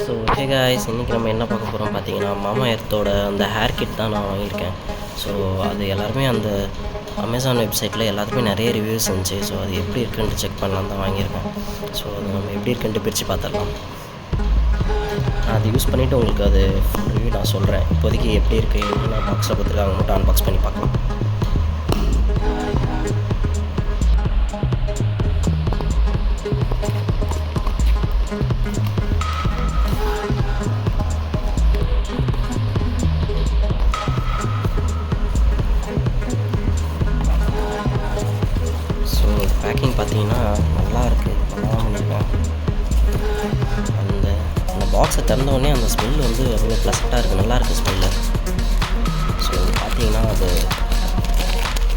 So hey guys, இன்றைக்கி நம்ம என்ன பார்க்க போகிறோம் பார்த்தீங்கன்னா, மாமாஎர்த்தோட அந்த ஹேர் கிட் தான் நான் வாங்கியிருக்கேன். ஸோ அது எல்லாருமே அந்த அமேசான் வெப்சைட்டில் எல்லாத்துக்குமே நிறைய ரிவ்யூஸ் இருந்துச்சு. ஸோ அது எப்படி இருக்குன்ட்டு செக் பண்ணலாம் தான் வாங்கியிருக்கேன். ஸோ அது நம்ம எப்படி இருக்குன்ட்டு பிரித்து பார்த்துடலாம். நான் அது யூஸ் பண்ணிவிட்டு உங்களுக்கு அது ரிவ்யூ நான் சொல்கிறேன். இப்போதைக்கு எப்படி இருக்குது நான் பாக்ஸில் கொடுத்துருக்காங்க, மட்டும் அன்பாக்ஸ் பண்ணி பார்க்கலாம். ஸோ பேக்கிங் பார்த்தீங்கன்னா நல்லா இருக்குது, நல்லா பண்ணியிருக்கேன். அந்த பாக்ஸை திறந்தோடனே அந்த ஸ்மெல் வந்து அவ்வளோ ப்ளசண்ட்டாக இருக்குது, நல்லாயிருக்கு ஸ்மெல்லு. ஸோ பார்த்தீங்கன்னா அது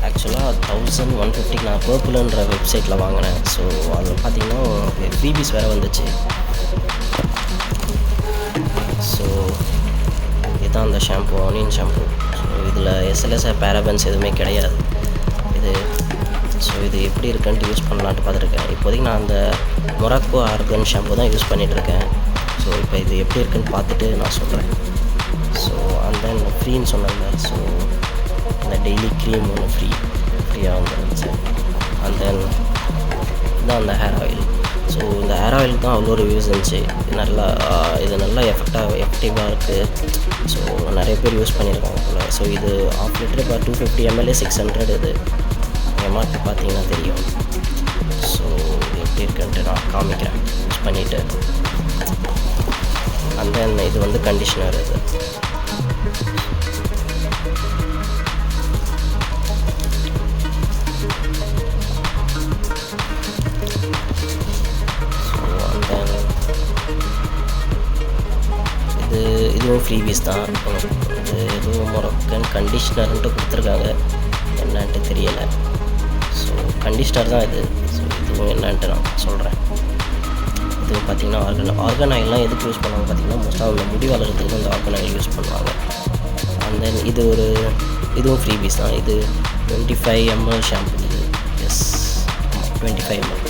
ஆக்சுவலாக 1150 நான் பர்பிள்ன்ற வெப்சைட்டில் வாங்கினேன். ஸோ அதில் பார்த்தீங்கன்னா ஃப்ரீபீஸ் வேறு வந்துச்சு. ஸோ இதுதான் அந்த ஷாம்பு, ஆனியன் ஷாம்பு. ஸோ இதில் எஸ்எல்எஸ் பேராபன்ஸ் எதுவுமே கிடையாது. இது எப்படி இருக்குன்ட்டு யூஸ் பண்ணலான்ட்டு பார்த்துருக்கேன். இப்போதைக்கு நான் அந்த மொராக்கோ ஆர்கன் ஷாம்பு தான் யூஸ் பண்ணிகிட்ருக்கேன். ஸோ இப்போ இது எப்படி இருக்குன்னு பார்த்துட்டு நான் சொல்கிறேன். ஸோ அண்ட் தென் ஃப்ரீன்னு சொன்னாங்க. ஸோ இந்த டெய்லி க்ரீம் ஒன்று ஃப்ரீயாக வந்துருந்துச்சு. அண்ட் தென் இதுதான் அந்த ஹேர் ஆயில். ஸோ இந்த ஹேர் ஆயிலுக்கு தான் அவ்வளோ ரிவ்யூஸ் இருந்துச்சு. இது நல்லா எஃபெக்டிவாக இருக்குது. ஸோ நிறைய பேர் யூஸ் பண்ணியிருக்காங்க போல். ஸோ இது 1/2 லிட்டர் இப்போ 250 ml 600 இது எம்ஆர்பி பார்த்தீங்கன்னா தெரியும். ஸோ எப்படி இருக்குன்ட்டு நான் காமிக்கிறேன் யூஸ் பண்ணிவிட்டு. அண்ட் தென் இது வந்து கண்டிஷ்னர். இது ஸோ அண்ட் தென் இதுவும் ஃப்ரீபீஸ் தான். இது எதுவும் மொரக்கன் கண்டிஷ்னர்ன்ட்டு கொடுத்துருக்காங்க, என்னன்ட்டு தெரியலை. ஸோ கண்டிஷ்னர் தான் இது. ஸோ இதுவும் என்னன்ட்டு நான் சொல்கிறேன். இது பார்த்திங்கன்னா ஆர்கன் ஆயிலெலாம் எதுக்கு யூஸ் பண்ணுவாங்க பார்த்திங்கன்னா, மோஸ்ட்டாக அந்த முடி வளர்கிறதுக்கு இந்த ஆர்கன் ஆயில் யூஸ் பண்ணுவாங்க. அண்ட் தென் இதுவும் ஃப்ரீபீஸ் தான். இது 25 ml ஷாம்பு. இது எஸ் 25 ml.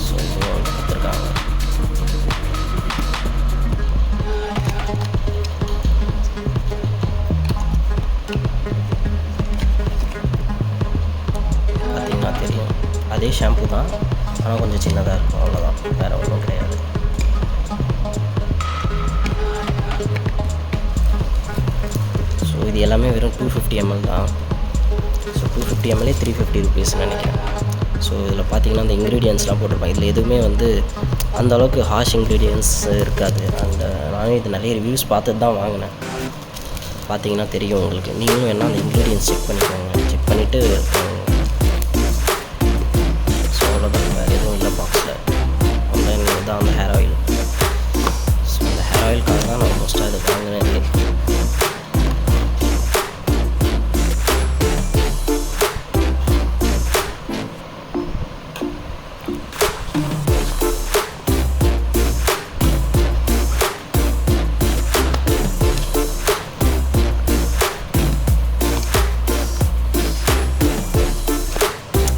ஸோ இதுவும் கொடுத்துருக்காங்க. பார்த்திங்கன்னா தெரியும், அதே ஷாம்பு தான், ஆனால் கொஞ்சம் சின்னதாக இருக்கும், அவ்வளோதான், வேறு ஒன்றும் கிடையாது. ஸோ இது எல்லாமே வெறும் 250 ml தான். ஸோ 250 ml 350 rupees நினைக்கிறேன். ஸோ இதில் பார்த்தீங்கன்னா அந்த இன்க்ரீடியன்ஸ்லாம் போட்டிருப்பாங்க. இதில் எதுவுமே வந்து அந்தளவுக்கு ஹார்ஷ் இன்க்ரீடியன்ஸ் இருக்காது. நானும் இது நிறைய ரிவ்யூஸ் பார்த்துட்டு தான் வாங்கினேன். பார்த்தீங்கன்னா தெரியும் உங்களுக்கு. நீங்களும் என்ன அந்த இன்க்ரீடியன்ஸ் செக் பண்ணிக்கோங்க. செக் பண்ணிவிட்டு தான் அந்த ஹேர் ஆயில். ஸோ அந்த ஹேர் ஆயிலுக்காக தான் நான் மோஸ்ட்டாக இது வாங்கினேன்.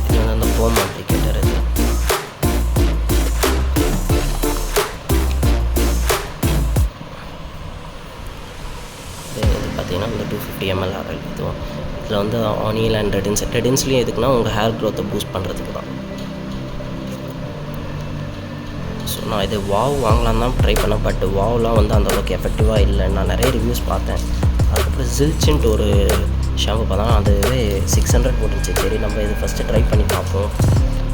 இது வந்து அந்த ஃபோம் அப்ளிகேட்டர். இது பார்த்தீங்கன்னா இந்த 250 ml ஆயில். இதில் வந்து ஆனியல் அண்ட் ரெடின்ஸ்லேயும் எதுக்குன்னா உங்கள் ஹேர் க்ரோத்தை பூஸ்ட் பண்ணுறதுக்கு தான். ஸோ நான் இது வாங்கலாம் தான் ட்ரை பண்ணேன். பட் வாவ்லாம் வந்து அந்தளவுக்கு எஃபெக்டிவாக இல்லை. நான் நிறைய ரிவ்யூஸ் பார்த்தேன். அதுக்கப்புறம் ஜில்ச்சின்ட்டு ஒரு ஷாம்பு பார்த்தா அதுவே 600 போட்டுருந்துச்சு. சரி நம்ம இது ஃபஸ்ட்டு ட்ரை பண்ணி பார்ப்போம்,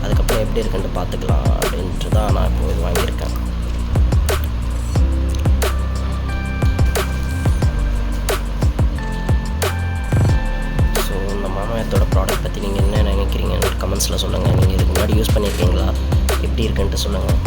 அதுக்கப்புறம் எப்படி இருக்குன்ட்டு பார்த்துக்கலாம் அப்படின்ட்டு தான் நான் இப்போ இது வாங்கியிருக்கேன். மாமாஎர்த்தோட ப்ராடக்ட் பற்றி நீங்கள் என்ன நினைக்கிறீங்கன்னு கமெண்ட்ஸில் சொல்லுங்கள். நீங்கள் இதுக்கு முன்னாடி யூஸ் பண்ணியிருக்கீங்களா, எப்படி இருக்குன்ட்டு சொல்லுங்கள்.